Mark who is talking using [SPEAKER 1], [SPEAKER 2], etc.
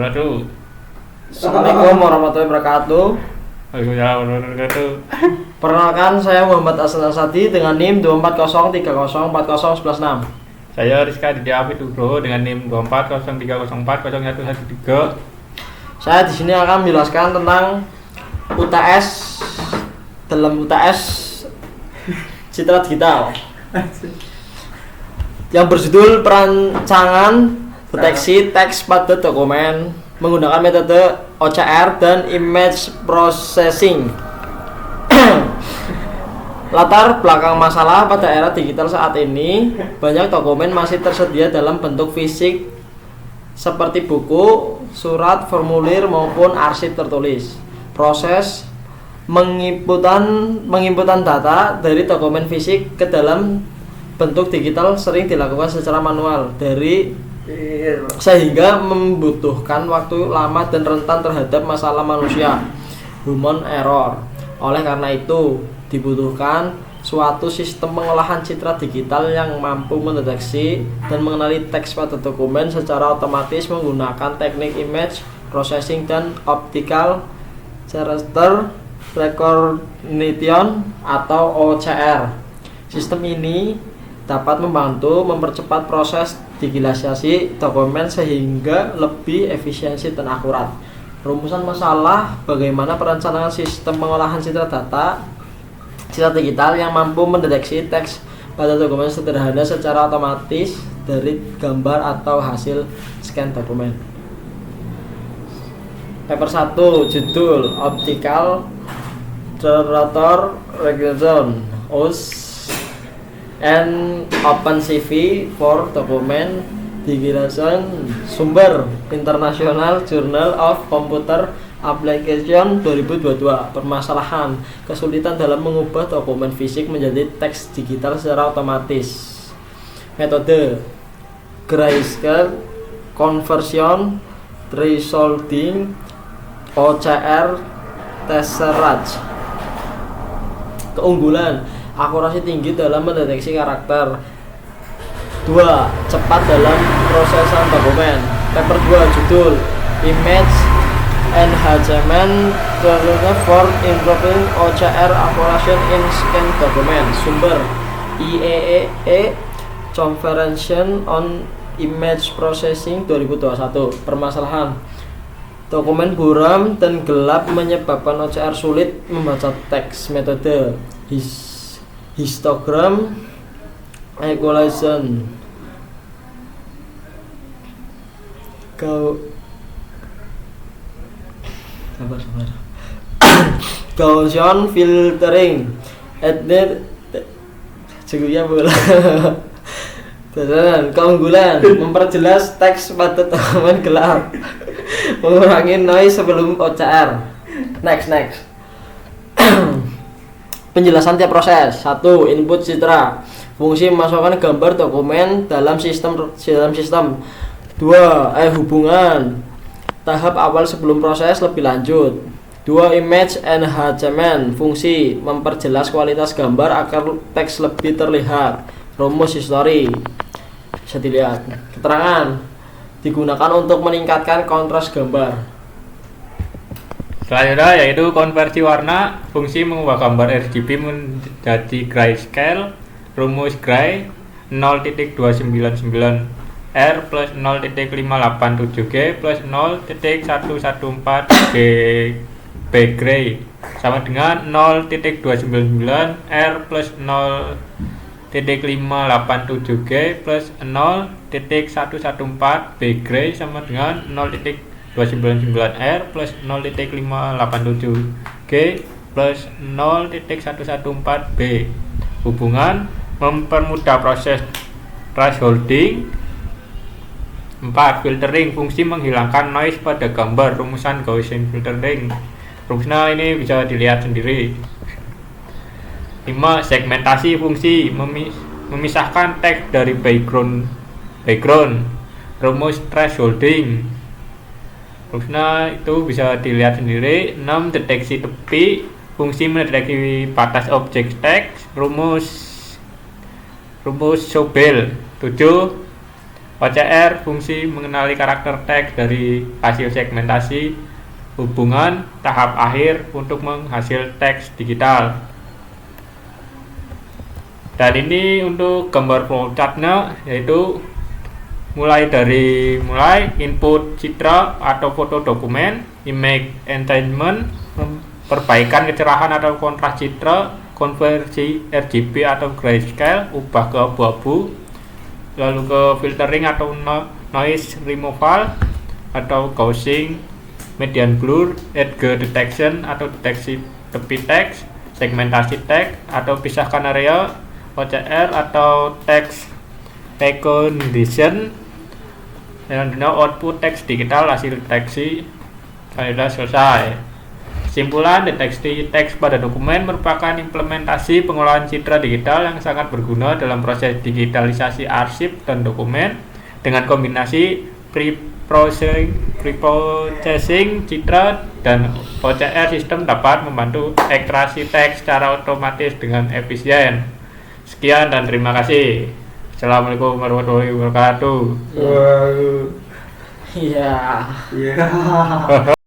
[SPEAKER 1] wabarakatuh.
[SPEAKER 2] Assalamualaikum warahmatullahi wabarakatuh.
[SPEAKER 1] Waalaikumsalam warahmatullahi wabarakatuh.
[SPEAKER 2] Perkenalkan, saya Muhammad Hasan Asadi dengan NIM 240304016.
[SPEAKER 1] Saya Rizka Didya Apitugro dengan NIM 24030401113.
[SPEAKER 2] Saya di sini akan menjelaskan tentang UTS dalam UTS Citra Digital yang berjudul perancangan deteksi teks pada dokumen menggunakan metode OCR dan image processing. Latar belakang masalah pada era digital saat ini, banyak dokumen masih tersedia dalam bentuk fisik seperti buku, surat, formulir maupun arsip tertulis. Proses menginputan data dari dokumen fisik ke dalam bentuk digital sering dilakukan secara manual sehingga membutuhkan waktu lama dan rentan terhadap masalah manusia, human error. Oleh karena itu, dibutuhkan suatu sistem pengolahan citra digital yang mampu mendeteksi dan mengenali teks pada dokumen secara otomatis menggunakan teknik image processing dan optical character recognition atau OCR. Sistem ini dapat membantu mempercepat proses digitalisasi dokumen sehingga lebih efisiensi dan akurat. Rumusan masalah bagaimana perencanaan sistem pengolahan citra digital yang mampu mendeteksi teks pada dokumen sederhana secara otomatis dari gambar atau hasil scan dokumen. Paper 1, judul Optical Character Recognition and OpenCV for Document Digitalization. Sumber International Journal of Computer Application 2022. Permasalahan kesulitan dalam mengubah dokumen fisik menjadi teks digital secara otomatis. Metode Grayscale Conversion Thresholding OCR Tesseract. Keunggulan: akurasi tinggi dalam mendeteksi karakter. 2. Cepat dalam prosesan dokumen. Paper 2, judul Image Enhancement for Improving OCR Accuracy in Scan Document. Sumber IEEE Conference on Image Processing 2021. Permasalahan: dokumen buram dan gelap menyebabkan OCR sulit membaca teks. Metode histogram equalization. Gaussian filtering. Keunggulan: memperjelas teks pada dokumen gelap, mengurangi noise sebelum OCR. Next. Penjelasan tiap proses. 1. Input citra. Fungsi memasukkan gambar dokumen dalam sistem. 2. Hubungan tahap awal sebelum proses lebih lanjut. 2. Image enhancement. Fungsi memperjelas kualitas gambar agar teks lebih terlihat. Rumus history bisa dilihat. Keterangan: digunakan untuk meningkatkan kontras gambar.
[SPEAKER 1] Selanjutnya yaitu konversi warna. Fungsi mengubah gambar RGB menjadi grayscale. Rumus gray 0.299 R plus 0.587 G plus 0.114 B gray sama dengan 0.299 R plus 0.587 G plus 0.114 B gray sama dengan 0.299 R plus 0.587 G plus 0.114 B. Hubungan mempermudah proses thresholding. 4. Filtering. Fungsi menghilangkan noise pada gambar. Rumusan Gaussian filtering. Rumusnya ini bisa dilihat sendiri. 5. Segmentasi. Fungsi memisahkan teks dari background. Rumus thresholding. Rumusnya itu bisa dilihat sendiri. 6. Deteksi tepi. Fungsi mendeteksi batas objek teks. Rumus Sobel. 7. OCR fungsi mengenali karakter teks dari hasil segmentasi hubungan tahap akhir untuk menghasil teks digital. Dan ini untuk gambar flowchartnya, yaitu mulai input citra atau foto dokumen, image enhancement, perbaikan kecerahan atau kontras citra, konversi RGB atau grayscale, ubah ke abu-abu, lalu ke filtering atau noise removal atau gaussing, median blur, edge detection atau deteksi tepi teks, segmentasi teks atau pisahkan area, OCR atau text recognition, dan output teks digital hasil deteksi. Sudah selesai. Kesimpulan, deteksi teks pada dokumen merupakan implementasi pengolahan citra digital yang sangat berguna dalam proses digitalisasi arsip dan dokumen. Dengan kombinasi pre-processing citra dan OCR, sistem dapat membantu ekstraksi teks secara otomatis dengan efisien. Sekian dan terima kasih. Assalamualaikum warahmatullahi wabarakatuh.
[SPEAKER 2] Iya.